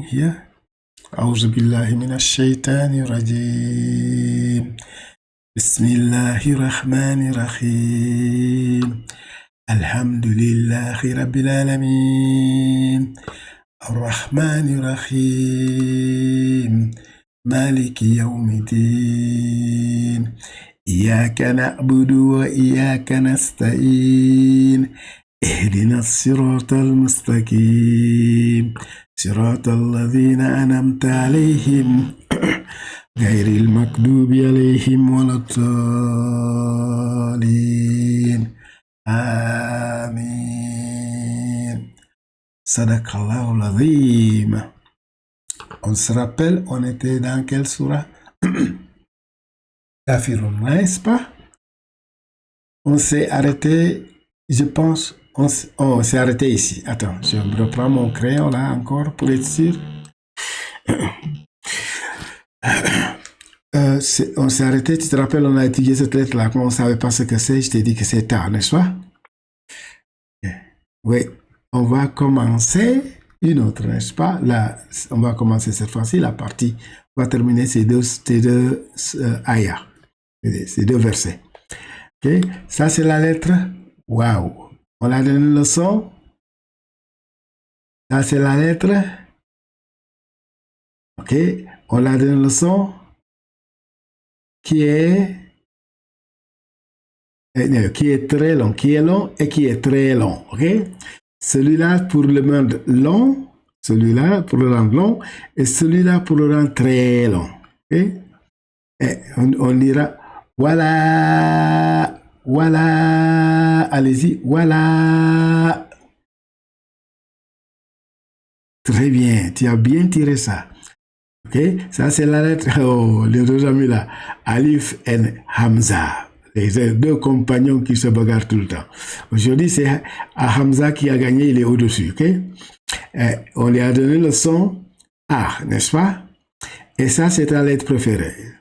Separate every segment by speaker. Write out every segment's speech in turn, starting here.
Speaker 1: here. أعوذ بالله من الشيطان الرجيم. بسم الله الرحمن الرحيم. الحمد لله رب العالمين. الرحمن الرحيم. مالك يوم الدين. إياك نعبد وإياك نستعين. اهدنا الصراط المستقيم. صراط الذين أنعمت عليهم غير المغضوب عليهم ولا الضالين. آمين. صدق الله العظيم. On se rappelle, on était dans quelle sourate? Kafirun, n'est-ce pas? On s'est arrêté, je pense, on s'est arrêté ici. Attends, je reprends mon crayon là encore pour être sûr. On s'est arrêté, tu te rappelles, on a étudié cette lettre là, comme on ne savait pas ce que c'est, je t'ai dit que c'est tard, n'est-ce pas? Oui, on va commencer une autre, n'est-ce pas? Là, on va commencer cette fois-ci la partie, on va terminer ces deux ayahs, ces deux versets. Ok, ça c'est la lettre Waouh. On a donné une leçon. Ça c'est la lettre. Ok, on a donné une leçon qui est très long, qui est long et qui est très long. Ok, celui-là pour le rendre long, celui-là pour le rendre long et celui-là pour le rendre très long. Ok, et on dira voilà. Voilà, allez-y, voilà. Très bien, tu as bien tiré ça. Ok, ça c'est la lettre, les deux amis là, Alif et Hamza, les deux compagnons qui se bagarrent tout le temps. Aujourd'hui c'est Hamza qui a gagné, il est au-dessus, ok. On lui a donné le son A, n'est-ce pas? Et ça c'est ta lettre préférée.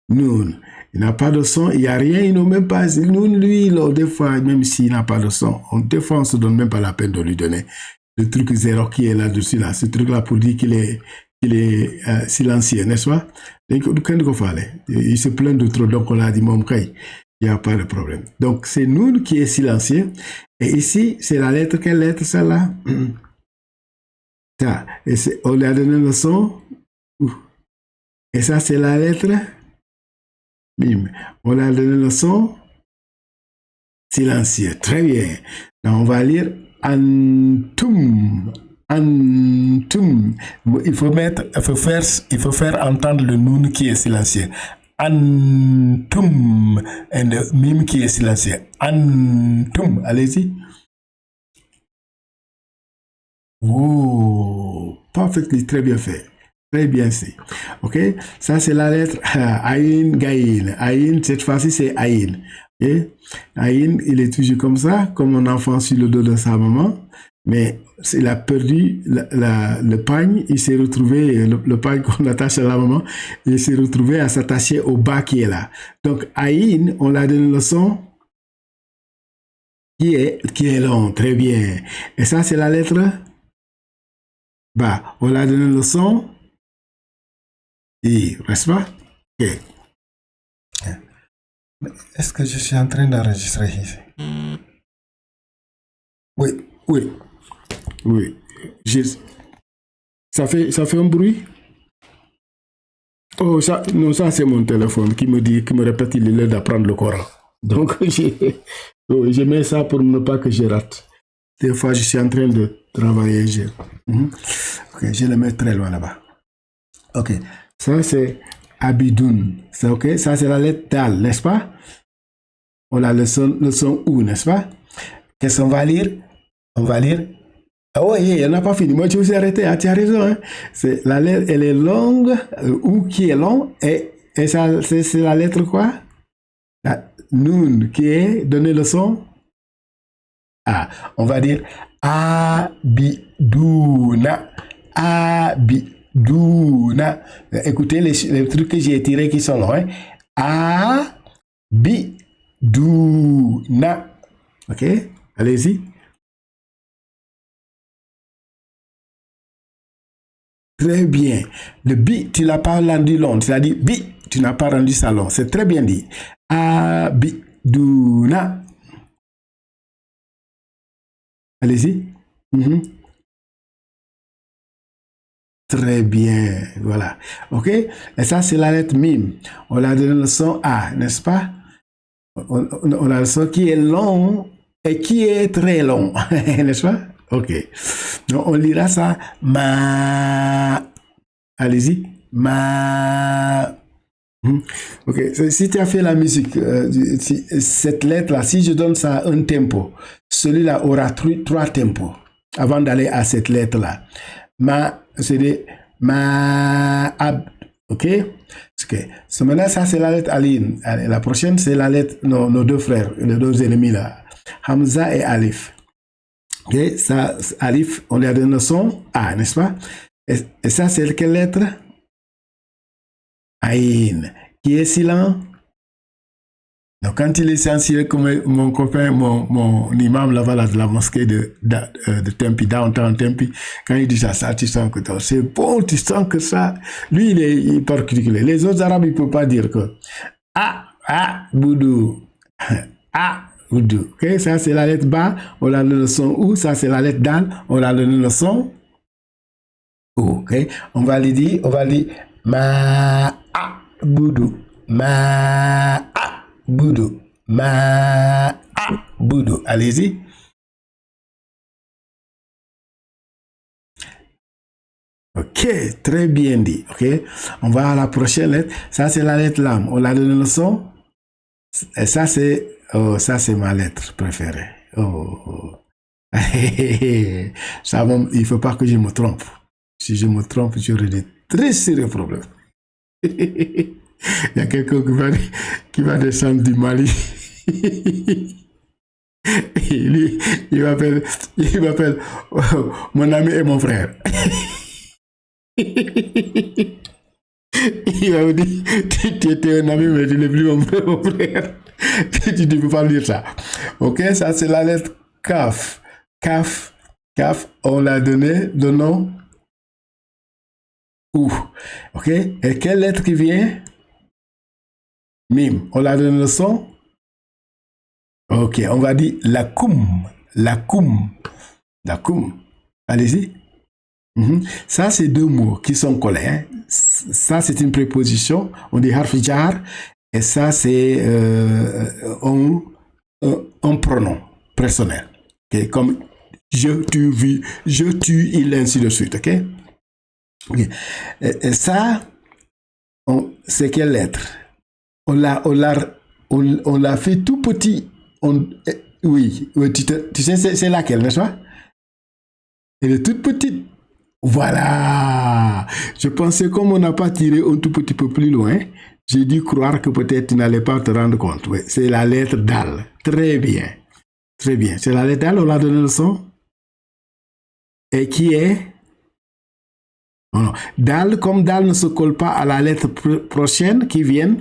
Speaker 1: Noun. Il n'a pas de son, il n'y a rien, il n'a même pas. Nous, lui, des fois, même s'il n'a pas de son, des fois, on ne se donne même pas la peine de lui donner le truc zéro qui est là-dessus, là, ce truc-là pour dire qu'il est silencieux, n'est-ce pas? Il se plaint de trop, donc on a dit, mon il n'y a pas de problème. Donc, c'est nous qui est silencieux. Et ici, c'est la lettre, quelle lettre, celle-là? Ça. Et on lui a donné le son. Et ça, c'est la lettre. Bim. On a donné le son silencieux. Très bien. Donc, on va lire Antum. Antum. Il faut faire entendre le nun qui est silencieux. Antum. Et le mime qui est silencieux. Antum. Allez-y. Oh, parfaitement, très bien fait. Très bien, c'est. Ok, ça c'est la lettre Aïn Gaïn. Aïn, cette fois-ci c'est Aïn. Okay? Aïn, il est toujours comme ça, comme un enfant sur le dos de sa maman, mais il a perdu le pagne, il s'est retrouvé, le pagne qu'on attache à la maman, il s'est retrouvé à s'attacher au bas qui est là. Donc Aïn, on l'a donné le son qui est long, très bien. Et ça c'est la lettre Ba. On l'a donné le son. Et, n'est-ce pas? Ok. Est-ce que je suis en train d'enregistrer ici? Oui, oui, oui. Ça fait un bruit? Oh, ça, non, ça c'est mon téléphone qui me répète qu'il est l'heure d'apprendre le Coran. Donc, je mets ça pour ne pas que je rate. Des fois, je suis en train de travailler. Ok, je le mets très loin là-bas. Ok. Ça, c'est Abidoun. C'est ok? Ça, c'est la lettre Dal, n'est-ce pas? On a le son ou, n'est-ce pas? Qu'est-ce qu'on va lire? On va lire. Oh, oui, elle n'a pas fini. Moi, je me suis arrêté. Ah, tu as raison. Hein? C'est la lettre, elle est longue, ou qui est long, et ça, c'est la lettre quoi? La Noun, qui est, donnez le son. Ah, on va dire Abidouna. Abidouna. Écoutez les trucs que j'ai tirés qui sont longs. Hein? Abidouna. Ok? Allez-y. Très bien. Le bi, tu l'as pas rendu long. Tu as dit bi, tu n'as pas rendu ça long. C'est très bien dit. Abiduna. Allez-y. Très bien. Voilà. OK? Et ça, c'est la lettre mime. On a donné le son A, n'est-ce pas? On a le son qui est long et qui est très long. N'est-ce pas? OK. Donc, on lira ça. Ma. Allez-y. Ma. Ok, si tu as fait la musique, cette lettre-là, si je donne ça un tempo, celui-là aura trois tempos avant d'aller à cette lettre-là. Ma, c'est des ma, ab, ok? Okay. Maintenant, ça c'est la lettre Aline. La prochaine, c'est la lettre, nos deux frères, les deux ennemis là, Hamza et Alif. Ok, ça, Alif, on lui a donné le son A, n'est-ce pas? Et ça, c'est quelle lettre? Aïn, qui est silent. Donc, quand il est silencieux, comme mon copain, mon imam là-bas de la mosquée de Tempi, downtown Tempi, quand il dit ça, tu sens que c'est bon, tu sens que ça. Lui, il est particulier. Les autres arabes, ils ne peuvent pas dire que boudou, boudou. Ok, ça c'est la lettre Ba, on a le son ou, ça c'est la lettre Dal, on a le son ou. Ok, on va lui dire ma boudou, ma boudou, ma boudou. Allez-y. Ok, très bien dit. Ok, on va à la prochaine lettre. Ça c'est la lettre Lam. On l'a donné le son. Et ça c'est ma lettre préférée. Oh. Ça, il ne faut pas que je me trompe. Si je me trompe, j'aurai des très sérieux problèmes. Il y a quelqu'un qui va descendre du Mali. Lui, il m'appelle mon ami et mon frère. Il va me dire, tu étais un ami, mais tu n'es plus mon frère. Tu ne peux pas dire ça. Ok, ça c'est la lettre Kaf. Kaf, on l'a donné le nom Ou. Ok, et quelle lettre qui vient? Mim, on l'a donné le son? Ok, on va dire la koum. Allez-y. Ça, c'est deux mots qui sont collés. Hein. Ça, c'est une préposition. On dit harf jar. Et ça, c'est un pronom personnel. Okay? Comme je, tu, vu, je, tu, il, ainsi de suite. Ok? Et ça, c'est quelle lettre? On l'a fait tout petit. Oui, tu sais, c'est laquelle, n'est-ce pas? Elle est toute petite. Voilà. Je pensais comme on n'a pas tiré un tout petit peu plus loin, j'ai dû croire que peut-être tu n'allais pas te rendre compte. Oui, c'est la lettre Dal. Très bien. Très bien. C'est la lettre Dal, on l'a donné le son. Et qui est? Non. Dal, comme Dal ne se colle pas à la lettre prochaine qui vient,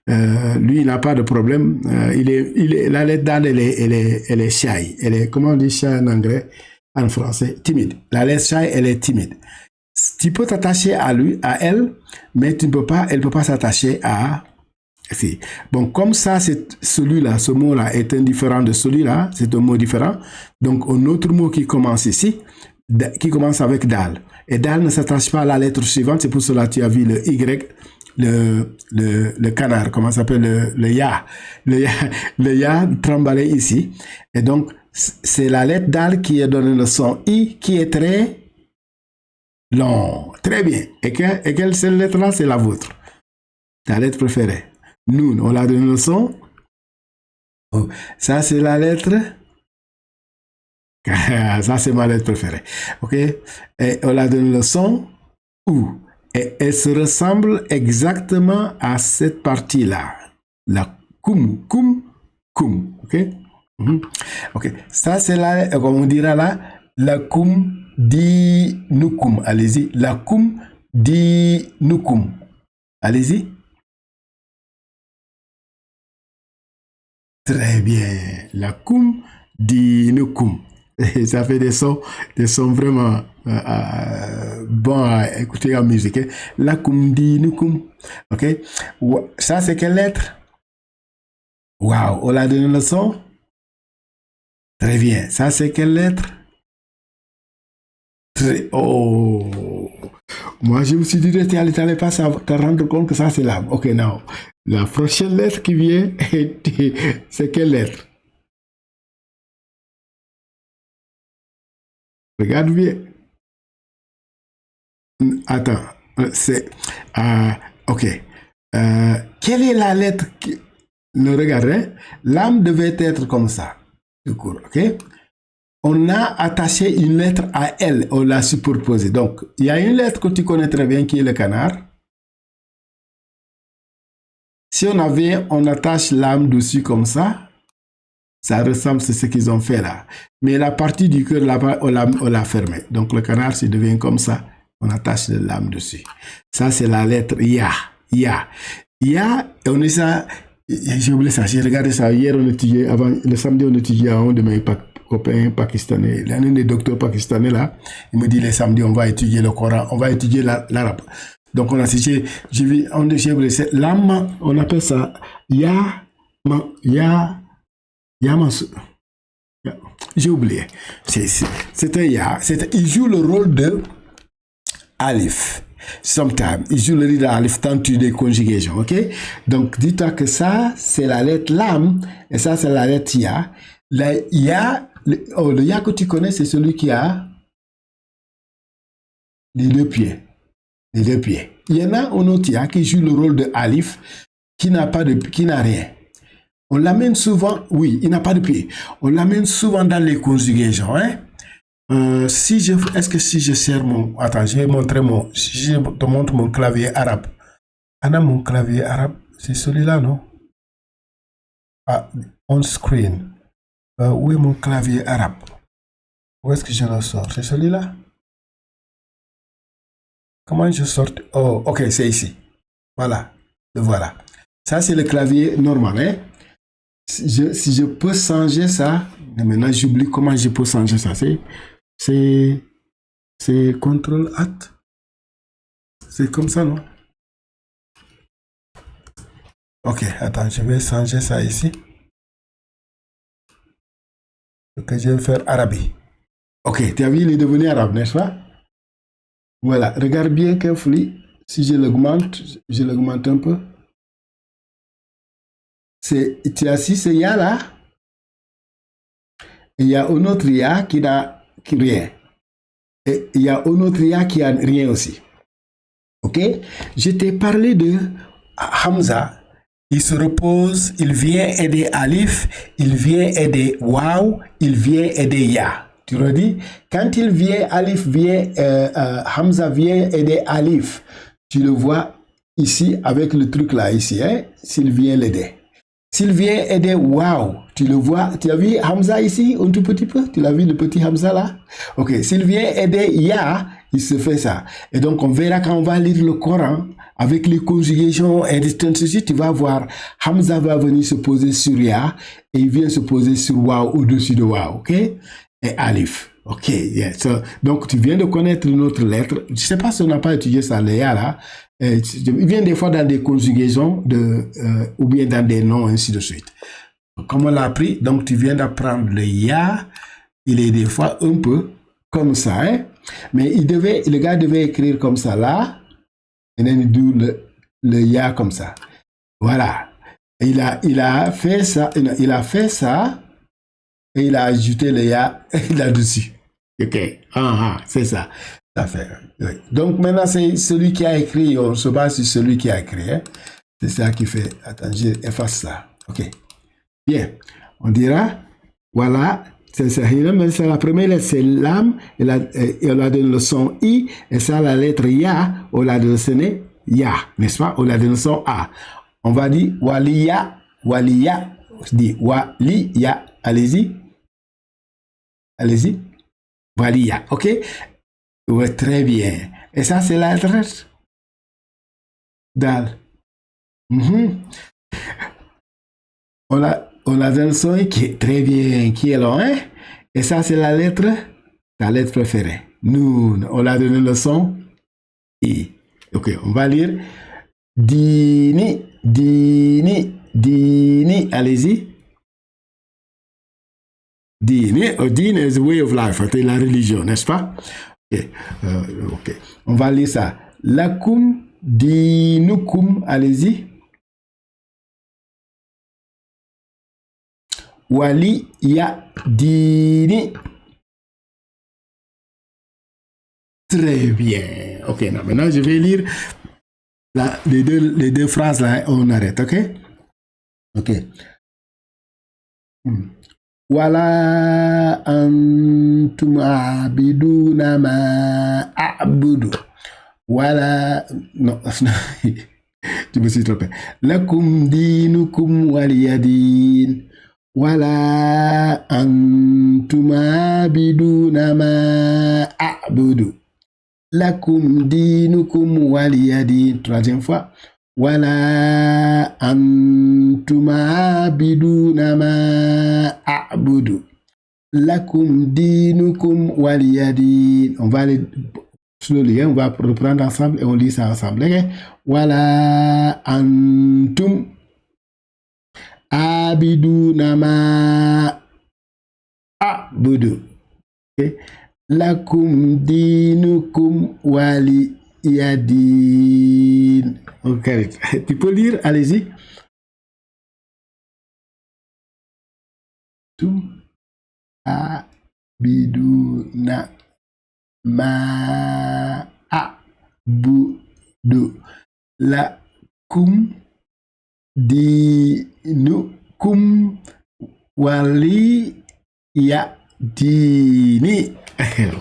Speaker 1: lui, il n'a pas de problème. La lettre Dal, elle est shy. Elle est, comment on dit shy en anglais? En français, timide. La lettre shy, elle est timide. Tu peux t'attacher à lui, à elle, mais tu ne peux pas, elle ne peut pas s'attacher à. Si. Bon, comme ça, c'est celui-là, ce mot-là est indifférent de celui-là, c'est un mot différent. Donc, un autre mot qui commence ici, qui commence avec Dal. Et Dal ne s'attache pas à la lettre suivante, c'est pour cela que tu as vu le Y, le canard, comment ça s'appelle, le Ya. Le Ya tremblé ici. Et donc, c'est la lettre Dal qui est donné le son I qui est très long. Très bien. Et quelle cette lettre-là? C'est la vôtre. Ta lettre préférée. Noun, on l'a donné le son. Oh, ça, c'est la lettre. Ça, c'est ma lettre préférée. OK? Et on l'a donné le son. Ou. Et elle se ressemble exactement à cette partie-là. La koum. OK? Ok, ça c'est là, comme on dira là, la koum di nukum. Allez-y, la koum di nukum. Allez-y. Très bien, la koum di nukum. Et ça fait des sons vraiment bons à écouter en musique. Hein. Lakum dinukum. Ok. Ça, c'est quelle lettre? Waouh, on l'a donné le son? Très bien. Ça, c'est quelle lettre? Oh. Moi, je me suis dit que tu n'allais pas te rendre compte que ça, c'est l'âme. Ok, non. La prochaine lettre qui vient, c'est quelle lettre? Regarde bien. Attends. C'est. Ok. Quelle est la lettre qui. Ne regarde, hein? L'âme devait être comme ça. Du coup, ok? On a attaché une lettre à elle, on l'a superposée. Donc, il y a une lettre que tu connais très bien qui est le canard. Si on attache l'âme dessus comme ça ressemble à ce qu'ils ont fait là. Mais la partie du cœur là-bas, on l'a fermée. Donc le canard, ça devient comme ça. On attache l'âme dessus. Ça, c'est la lettre Ya. Ya. Ya, on est ça. J'ai oublié ça. J'ai regardé ça hier, on étudiait, avant, le samedi, on étudiait à un de mes copains pakistanais. L'un des docteurs pakistanais là, il me dit les samedis, on va étudier le Coran, on va étudier l'arabe. Donc on a cité, j'ai vu, j'ai oublié, l'âme, on appelle ça Ya, Ya, Yamas. J'ai oublié. C'était Ya. Il joue le rôle de Alif. Sometimes, il joue le rôle d'Alif tant tu des conjugaisons, ok? Donc, dis-toi que ça, c'est la lettre Lam, et ça, c'est la lettre Ya. Le Ya que tu connais, c'est celui qui a les deux pieds. Les deux pieds. Il y en a un autre Ya qui joue le rôle de Alif, qui n'a rien. On l'amène souvent, oui, il n'a pas de pied. On l'amène souvent dans les conjugaisons. Hein? Est-ce que si je sers mon... Attends, je vais montrer si je te montre mon clavier arabe. Anna, mon clavier arabe, c'est celui-là, non? Ah, on screen. Où est mon clavier arabe? Où est-ce que je le sors? C'est celui-là? Comment je sors? Oh, ok, c'est ici. Voilà, le voilà. Ça, c'est le clavier normal, hein? Si je peux changer ça, maintenant j'oublie comment je peux changer ça. C'est CTRL AT. C'est comme ça, non? Ok, attends, je vais changer ça ici. Ok, je vais faire Arabie. Ok, tu as vu, il est devenu arabe, n'est-ce pas? Voilà, regarde bien carefully. Si je l'augmente un peu. Tu as si c'est Ya là. Il y a un autre Ya qui n'a rien. Et il y a un autre Ya qui n'a rien aussi. Ok? Je t'ai parlé de Hamza. Il se repose, il vient aider Alif, il vient aider Waw, il vient aider Ya. Tu redis? Quand il vient, Hamza vient aider Alif. Tu le vois ici avec le truc là, ici, hein? S'il vient l'aider. S'il vient aider Waw, tu le vois, tu as vu Hamza ici, un tout petit peu? Tu l'as vu le petit Hamza là? Ok, s'il vient aider Ya, il se fait ça. Et donc on verra quand on va lire le Coran, avec les conjugations et ceci, tu vas voir, Hamza va venir se poser sur Ya, et il vient se poser sur Waw, au-dessus de Waw, ok? Et Alif. Ok, yeah. Donc tu viens de connaître une autre lettre. Je ne sais pas si on n'a pas étudié ça, les Ya là. Il vient des fois dans des conjugaisons ou bien dans des noms, ainsi de suite. Comme on l'a appris, donc tu viens d'apprendre le Ya, il est des fois un peu comme ça, hein? Mais le gars devait écrire comme ça là, et then le Ya comme ça. Voilà. Il a fait ça, et il a ajouté le Ya là-dessus. Ok, c'est ça. Oui. Donc maintenant, c'est celui qui a écrit, on se base sur celui qui a écrit. Hein? C'est ça qui fait. Attends, j'efface ça. Ok. Bien. On dira, voilà, c'est la première lettre, c'est l'âme, et on a donné le son I, et ça, la lettre Ya, on l'a donné Ya, n'est-ce pas? On l'a donné le son A. On va dire Waliya, on dit Waliya, allez-y. Allez-y. Waliya, ok? Ouais, très bien. Et ça, c'est la lettre Dal. On a dans le son qui est très bien, qui est long, hein? Et ça, c'est la lettre, ta lettre préférée. Noun. On l'a donné le son. I. Ok, on va lire. Dini, dini, dini. Allez-y. Dini. Oh, dini is a way of life. C'est la religion, n'est-ce pas? Ok. Ok. On va lire ça. Lakum, dinukum. Allez-y. Wali, ya, dini. Très bien. Ok, non, maintenant je vais lire les deux phrases là, on arrête, ok? Ok. Wala antum abiduna ma a'budu. Wala. Non, je me suis trompé. Lakum dinukum waliyadin. Wala antum abiduna ma a'budu. Lakum dinukum waliyadin. Troisième fois. Wala antum abiduna ma a'budu. Lakum dinukum waliyadin. On va aller slowly, on va reprendre ensemble et on lit ça ensemble. Okay? Wala antum abiduna ma a'budu. Okay? Lakum dinukum waliyadin. Okay. Tu peux lire, allez-y. Tum abiduna ma a'budu. Lakum dinukum waliyadini.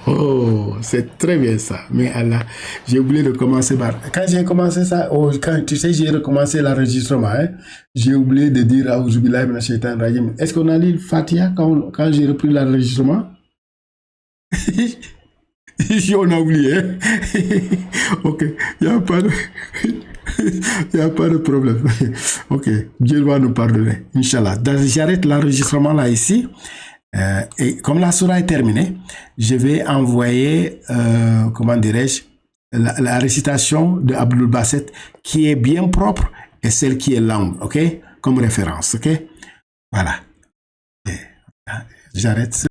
Speaker 1: Oh, c'est très bien ça. Mais Allah, j'ai oublié de commencer par... Quand j'ai commencé ça, quand tu sais, j'ai recommencé l'enregistrement. Hein, j'ai oublié de dire Aouzubillahi minash shaitanir rajim. Est-ce qu'on a lu le Fatiha quand j'ai repris l'enregistrement? On a oublié. Hein? Ok, il n'y a pas de... Il n'y a pas de problème. Ok, Dieu va nous pardonner. Inch'Allah. J'arrête l'enregistrement là ici. Et comme la sourate est terminée, je vais envoyer, comment dirais-je, la récitation de Abdul Basit qui est bien propre et celle qui est longue, ok, comme référence, ok. Voilà. J'arrête.